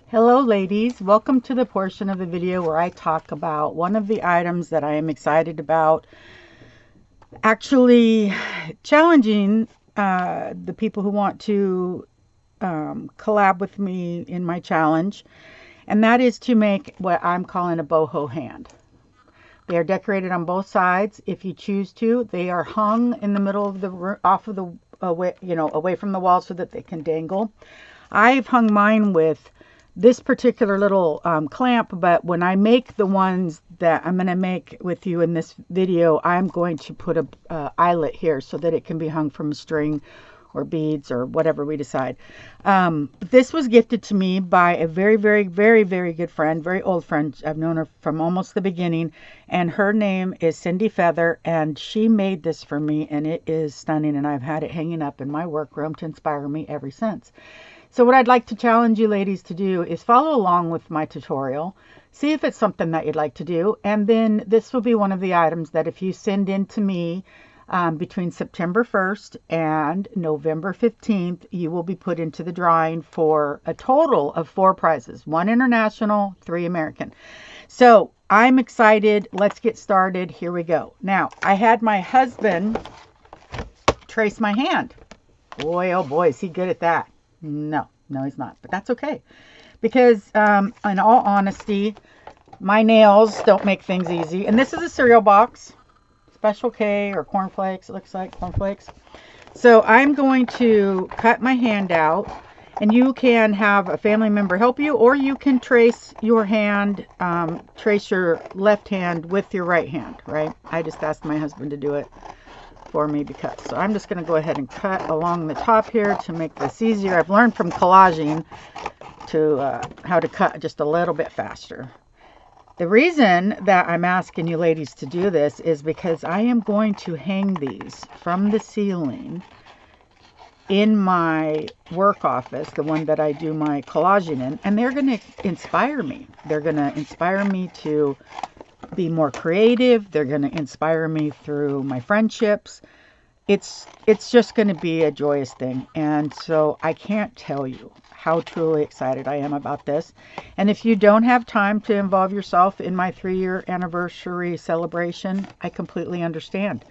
Hello ladies, welcome to the portion of the video where I talk about one of the items that I am excited about actually challenging the people who want to collab with me in my challenge, and that is to make what I'm calling a boho hand. They are decorated on both sides if you choose to. They are hung in the middle of the away from the wall so that they can dangle. I've hung mine with this particular little clamp, but when I make the ones that I'm going to make with you in this video, I'm going to put a eyelet here so that it can be hung from a string or beads or whatever we decide. This was gifted to me by a very, very, very, very good friend, very old friend. I've known her from almost the beginning, and her name is Cindy Feather, and she made this for me, and it is stunning, and I've had it hanging up in my workroom to inspire me ever since. So what I'd like to challenge you ladies to do is follow along with my tutorial, see if it's something that you'd like to do, and then this will be one of the items that if you send in to me between September 1st and November 15th, you will be put into the drawing for a total of 4 prizes, 1 international, 3 American. So I'm excited. Let's get started. Here we go. Now, I had my husband trace my hand. Boy, oh boy, is he good at that. No, he's not, but that's okay, because in all honesty, my nails don't make things easy. And this is a cereal box, Special K or cornflakes. It looks like cornflakes. So I'm going to cut my hand out, and you can have a family member help you, or you can trace your hand, trace your left hand with your right hand, right? I just asked my husband to do it for me to cut. So I'm just going to go ahead and cut along the top here to make this easier. I've learned from collaging to how to cut just a little bit faster. The reason that I'm asking you ladies to do this is because I am going to hang these from the ceiling in my work office, the one that I do my collaging in, and they're going to inspire me. They're going to inspire me to be more creative. They're going to inspire me through my friendships. It's just going to be a joyous thing. And so I can't tell you how truly excited I am about this. And if you don't have time to involve yourself in my 3-year anniversary celebration, I completely understand.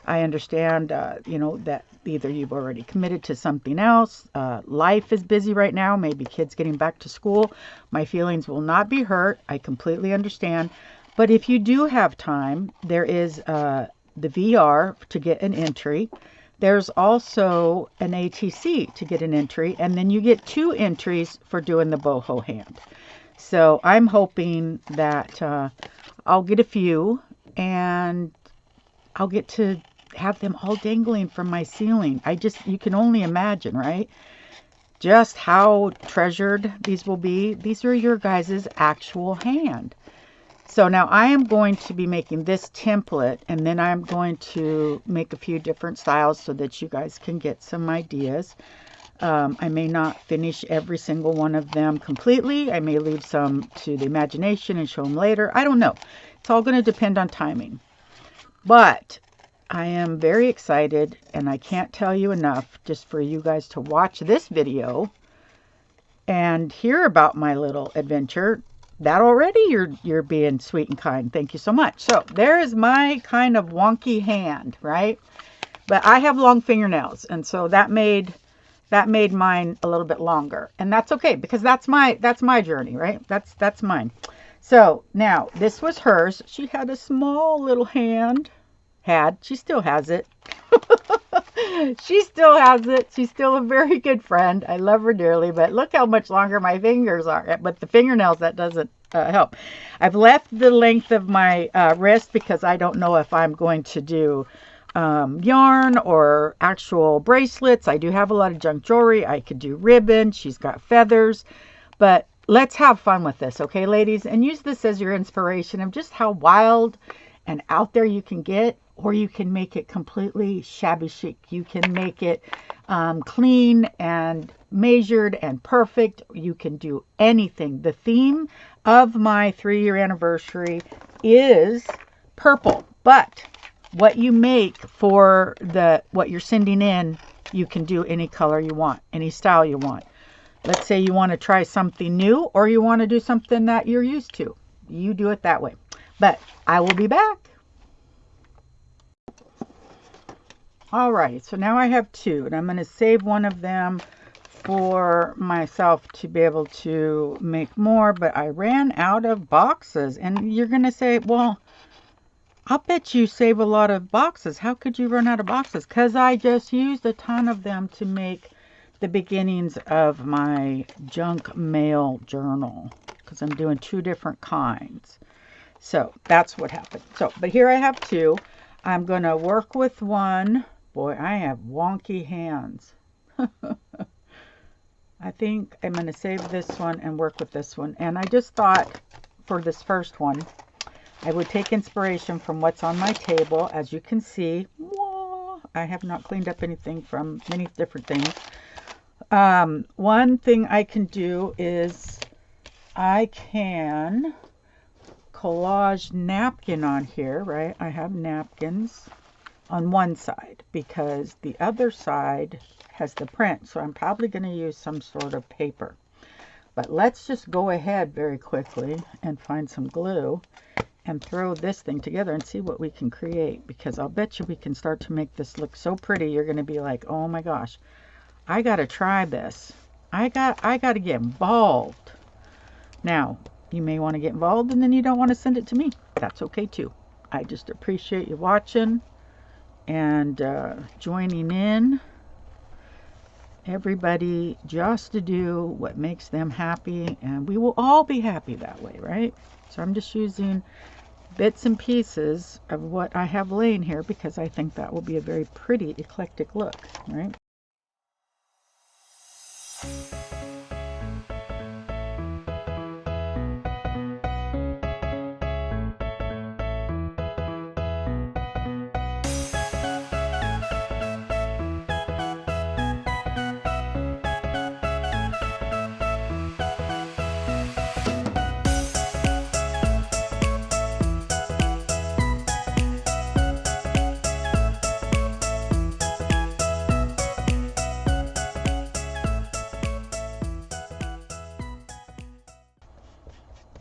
I understand, that either you've already committed to something else. Life is busy right now. Maybe kids getting back to school. My feelings will not be hurt. I completely understand. But if you do have time, there is the VR to get an entry. There's also an ATC to get an entry. And then you get 2 entries for doing the boho hand. So I'm hoping that I'll get a few, and I'll get to have them all dangling from my ceiling. You can only imagine, right? Just how treasured these will be. These are your guys' actual hand. So now I am going to be making this template, and then I'm going to make a few different styles so that you guys can get some ideas. I may not finish every single one of them completely. I may leave some to the imagination and show them later. I don't know. It's all going to depend on timing. But I am very excited, and I can't tell you enough just for you guys to watch this video and hear about my little adventure. That already you're being sweet and kind. Thank you so much. So there is my kind of wonky hand, right? But I have long fingernails, and so that made mine a little bit longer, and that's okay, because that's my journey, right? That's mine. So now this was hers. She had a small little hand. She still has it. She still has it. She's still a very good friend. I love her dearly, but look how much longer my fingers are. But the fingernails, that doesn't help. I've left the length of my wrist because I don't know if I'm going to do yarn or actual bracelets. I do have a lot of junk jewelry. I could do ribbon. She's got feathers. But let's have fun with this, okay, ladies? And use this as your inspiration of just how wild and out there you can get, or you can make it completely shabby chic. You can make it clean and measured and perfect. You can do anything. The theme of my 3-year anniversary is purple, but what you make for what you're sending in, you can do any color you want, any style you want. Let's say you want to try something new, or you want to do something that you're used to. You do it that way. But I will be back. Alright, so now I have 2, and I'm going to save one of them for myself to be able to make more, but I ran out of boxes. And you're going to say, well, I'll bet you save a lot of boxes. How could you run out of boxes? Because I just used a ton of them to make the beginnings of my junk mail journal, because I'm doing 2 different kinds. So that's what happened. So, but here I have 2. I'm going to work with one. Boy, I have wonky hands. I think I'm going to save this one and work with this one. And I just thought for this first one, I would take inspiration from what's on my table. As you can see, whoa, I have not cleaned up anything from many different things. One thing I can do is I can collage napkin on here, right? I have napkins on one side because the other side has the print. So I'm probably going to use some sort of paper. But let's just go ahead very quickly and find some glue and throw this thing together and see what we can create, because I'll bet you we can start to make this look so pretty. You're going to be like, oh my gosh, I got to try this. I got to get involved. Now, you may want to get involved and then you don't want to send it to me. That's okay too. I just appreciate you watching and joining in. Everybody just to do what makes them happy, and we will all be happy that way, right? So I'm just using bits and pieces of what I have laying here because I think that will be a very pretty eclectic look, right?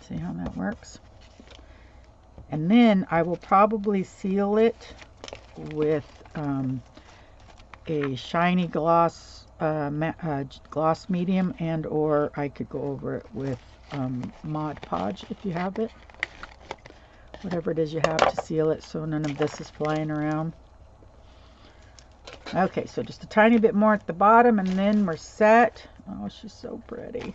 See how that works? And then I will probably seal it with a shiny gloss gloss medium, and or I could go over it with Mod Podge if you have it. Whatever it is you have to seal it so none of this is flying around. Okay, so just a tiny bit more at the bottom and then we're set. Oh, she's so pretty.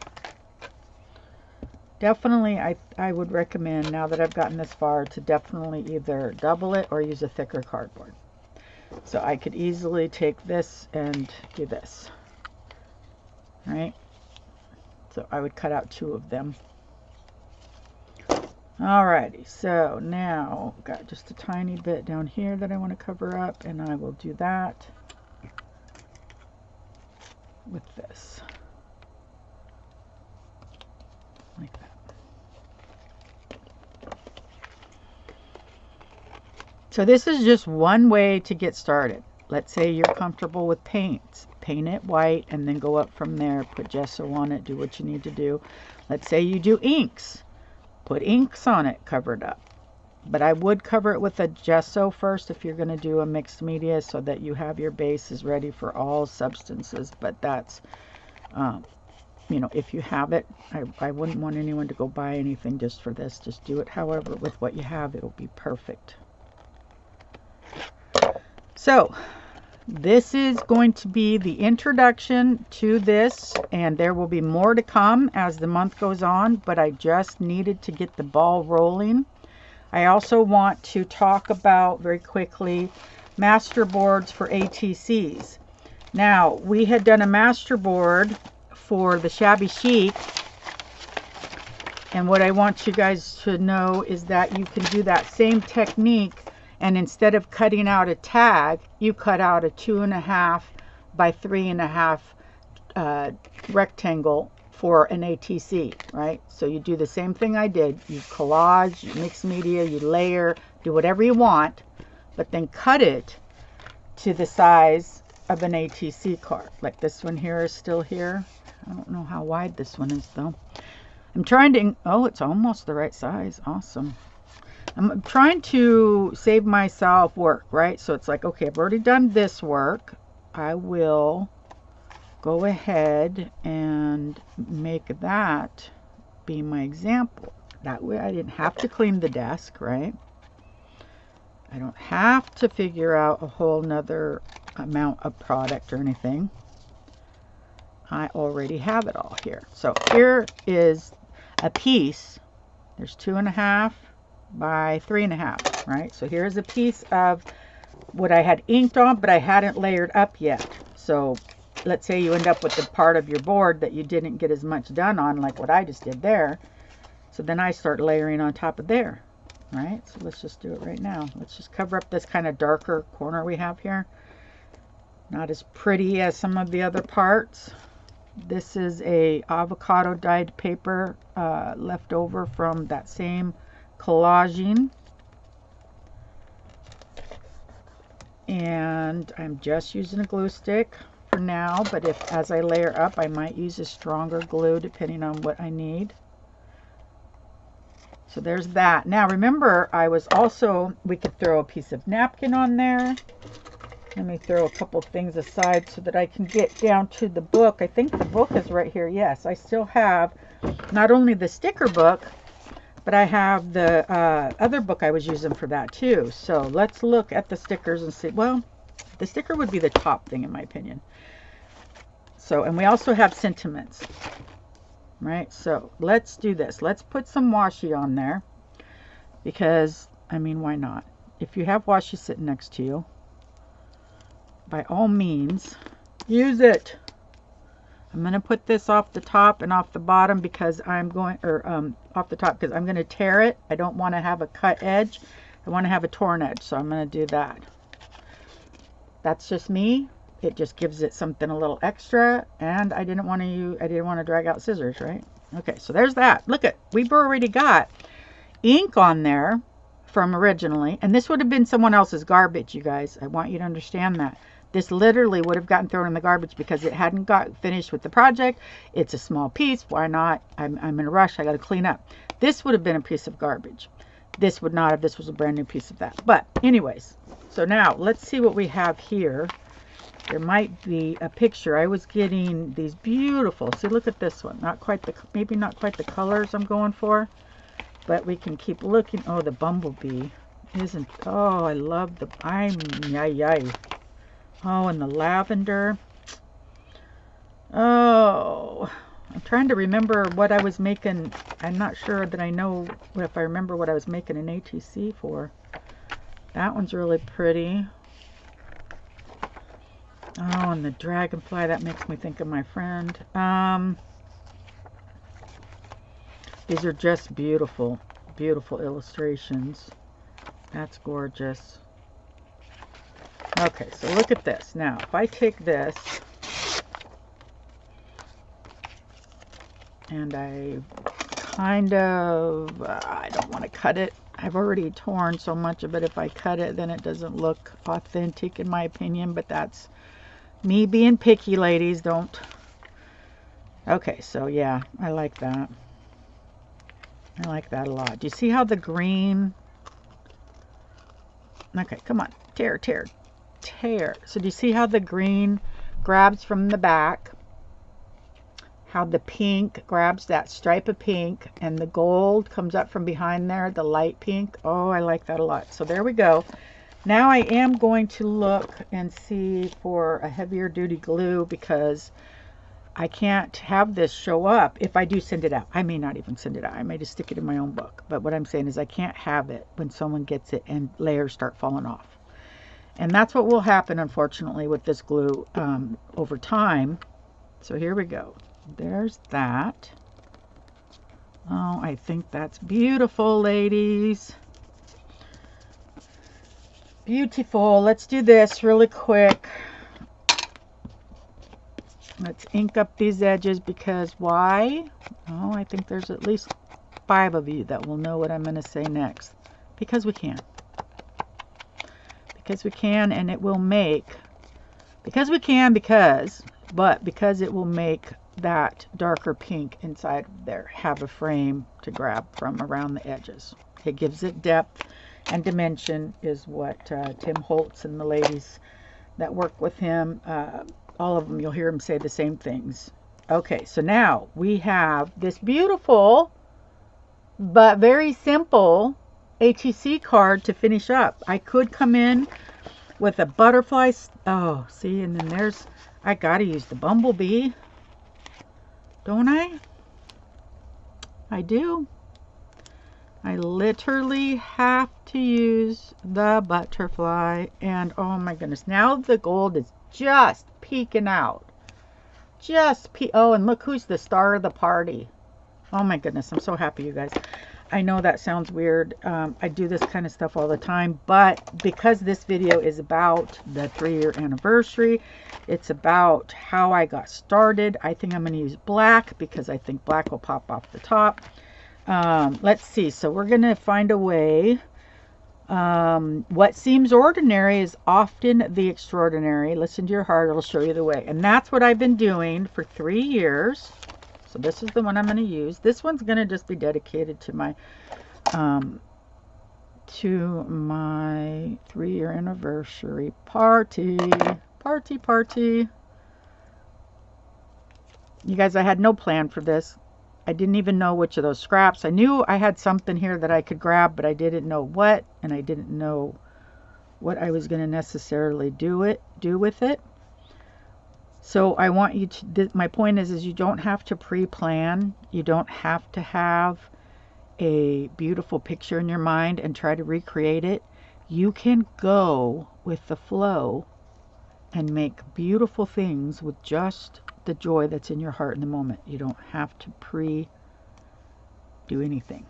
Definitely, I would recommend, now that I've gotten this far, to definitely either double it or use a thicker cardboard. So I could easily take this and do this. Right? So I would cut out 2 of them. Alrighty, so now I've got just a tiny bit down here that I want to cover up, and I will do that with this. Like that. So this is just one way to get started. Let's say you're comfortable with paints. Paint it white and then go up from there. Put gesso on it. Do what you need to do. Let's say you do inks. Put inks on it. Cover it up. But I would cover it with a gesso first if you're going to do a mixed media, so that you have your bases ready for all substances. But that's, you know, if you have it, I wouldn't want anyone to go buy anything just for this. Just do it however with what you have. It'll be perfect. So this is going to be the introduction to this, and there will be more to come as the month goes on, but I just needed to get the ball rolling. I also want to talk about very quickly master boards for ATCs. Now, we had done a master board for the shabby chic And what I want you guys to know is that you can do that same technique, and instead of cutting out a tag, you cut out a 2.5 by 3.5 rectangle for an ATC, right? So you do the same thing I did. You collage, you mix media, you layer, do whatever you want, but then cut it to the size of an ATC card. Like this one here is still here. I don't know how wide this one is though. I'm trying to, oh, it's almost the right size. Awesome. I'm trying to save myself work, right? So it's like, okay, I've already done this work. I will go ahead and make that be my example. That way I didn't have to clean the desk, right? I don't have to figure out a whole nother amount of product or anything. I already have it all here. So here is a piece. There's 2.5 by 3.5, right? So here's a piece of what I had inked on, but I hadn't layered up yet. So let's say you end up with the part of your board that you didn't get as much done on, like what I just did there. So then I start layering on top of there, right? So let's just do it right now. Let's just cover up this kind of darker corner we have here. Not as pretty as some of the other parts. This is a avocado dyed paper left over from that same collaging. And I'm just using a glue stick for now, but if as I layer up, I might use a stronger glue depending on what I need. So there's that. Now remember, I was also, we could throw a piece of napkin on there. Let me throw a couple things aside so that I can get down to the book. I think the book is right here. Yes, I still have not only the sticker book, but I have the other book I was using for that too. So let's look at the stickers and see. Well, the sticker would be the top thing in my opinion. So, and we also have sentiments, right? So let's do this. Let's put some washi on there because, I mean, why not? If you have washi sitting next to you, by all means, use it. I'm going to put this off the top and off the bottom because I'm going, or off the top because I'm going to tear it. I don't want to have a cut edge. I want to have a torn edge, so I'm going to do that. That's just me. It just gives it something a little extra, and I didn't want to drag out scissors, right? Okay, so there's that. Look at, we've already got ink on there from originally, and this would have been someone else's garbage, you guys. I want you to understand that. This literally would have gotten thrown in the garbage because it hadn't got finished with the project. It's a small piece. Why not? I'm in a rush. I got to clean up. This would have been a piece of garbage. This would not have. This was a brand new piece of that. But anyways, so now let's see what we have here. There might be a picture. I was getting these beautiful. See, look at this one. Not quite the, maybe not quite the colors I'm going for, but we can keep looking. Oh, the bumblebee isn't. Oh, I love the. Yay. Oh, and the lavender. Oh, I'm trying to remember what I was making. I'm not sure that I know if I remember what I was making an ATC for. That one's really pretty. Oh, and the dragonfly, that makes me think of my friend. These are just beautiful, beautiful illustrations. That's gorgeous. Okay, so look at this. Now, if I take this and I kind of, I don't want to cut it. I've already torn so much of it. If I cut it, then it doesn't look authentic in my opinion, but that's me being picky, ladies. Don't. Okay, so yeah, I like that. I like that a lot. Do you see how the green... Okay, come on. Tear. So do you see how the green grabs from the back? How the pink grabs that stripe of pink and the gold comes up from behind there, the light pink. Oh, I like that a lot. So there we go. Now I am going to look and see for a heavier duty glue because I can't have this show up if I do send it out. I may not even send it out. I may just stick it in my own book. But what I'm saying is I can't have it when someone gets it and layers start falling off. And that's what will happen, unfortunately, with this glue over time. So here we go. There's that. Oh, I think that's beautiful, ladies. Beautiful. Let's do this really quick. Let's ink up these edges because why? Oh, I think there's at least 5 of you that will know what I'm going to say next. Because we can. Because we can, and it will make... Because we can, because it will make that darker pink inside there have a frame to grab from around the edges. It gives it depth and dimension is what Tim Holtz and the ladies that work with him, all of them, you'll hear them say the same things. Okay, so now we have this beautiful but very simple ATC card to finish up. I could come in with a butterfly. Oh, see, and then there's, I gotta use the bumblebee. Don't I? I do. I literally have to use the butterfly. And oh my goodness, now the gold is just peeking out. Oh, and look who's the star of the party. Oh my goodness, I'm so happy, you guys. I know that sounds weird. I do this kind of stuff all the time, but because this video is about the 3-year anniversary, it's about how I got started. I think I'm going to use black because I think black will pop off the top. Let's see. So we're going to find a way. What seems ordinary is often the extraordinary. Listen to your heart. It'll show you the way. And that's what I've been doing for 3 years. So this is the one I'm going to use. This one's going to just be dedicated to my 3-year anniversary party. Party. You guys, I had no plan for this. I didn't even know which of those scraps. I knew I had something here that I could grab, but I didn't know what, and I didn't know what I was going to necessarily do with it. So I want you to, my point is you don't have to pre-plan. You don't have to have a beautiful picture in your mind and try to recreate it. You can go with the flow and make beautiful things with just the joy that's in your heart in the moment. You don't have to do anything.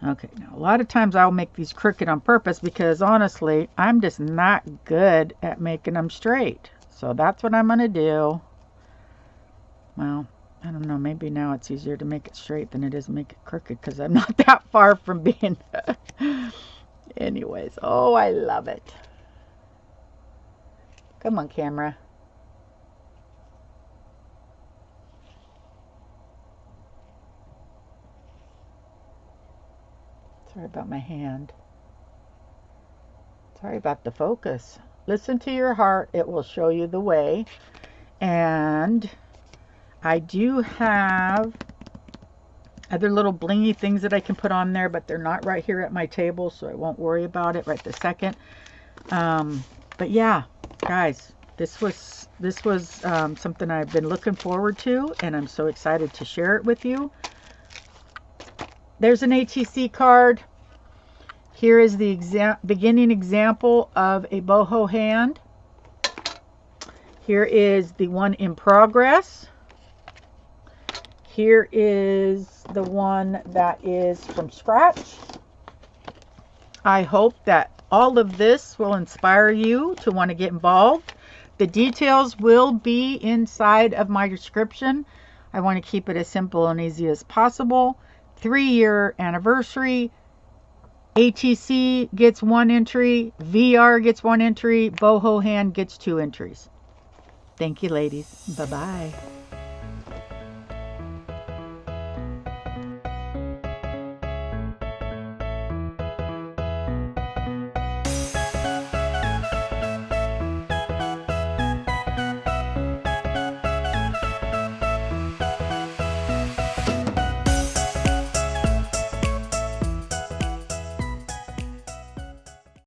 Okay, now a lot of times I'll make these crooked on purpose because honestly, I'm just not good at making them straight. So that's what I'm going to do. Well, I don't know. Maybe now it's easier to make it straight than it is to make it crooked because I'm not that far from being... Anyways, oh, I love it. Come on, camera. Sorry about my hand. Sorry about the focus. Listen to your heart. It will show you the way. And I do have other little blingy things that I can put on there, but they're not right here at my table, so I won't worry about it right this second. But yeah, guys, this was something I've been looking forward to, and I'm so excited to share it with you. There's an ATC card. Here is the beginning example of a boho hand. Here is the one in progress. Here is the one that is from scratch. I hope that all of this will inspire you to want to get involved. The details will be inside of my description. I want to keep it as simple and easy as possible. 3-year anniversary. ATC gets 1 entry. VR gets 1 entry. Boho Hand gets 2 entries. Thank you, ladies. Bye-bye.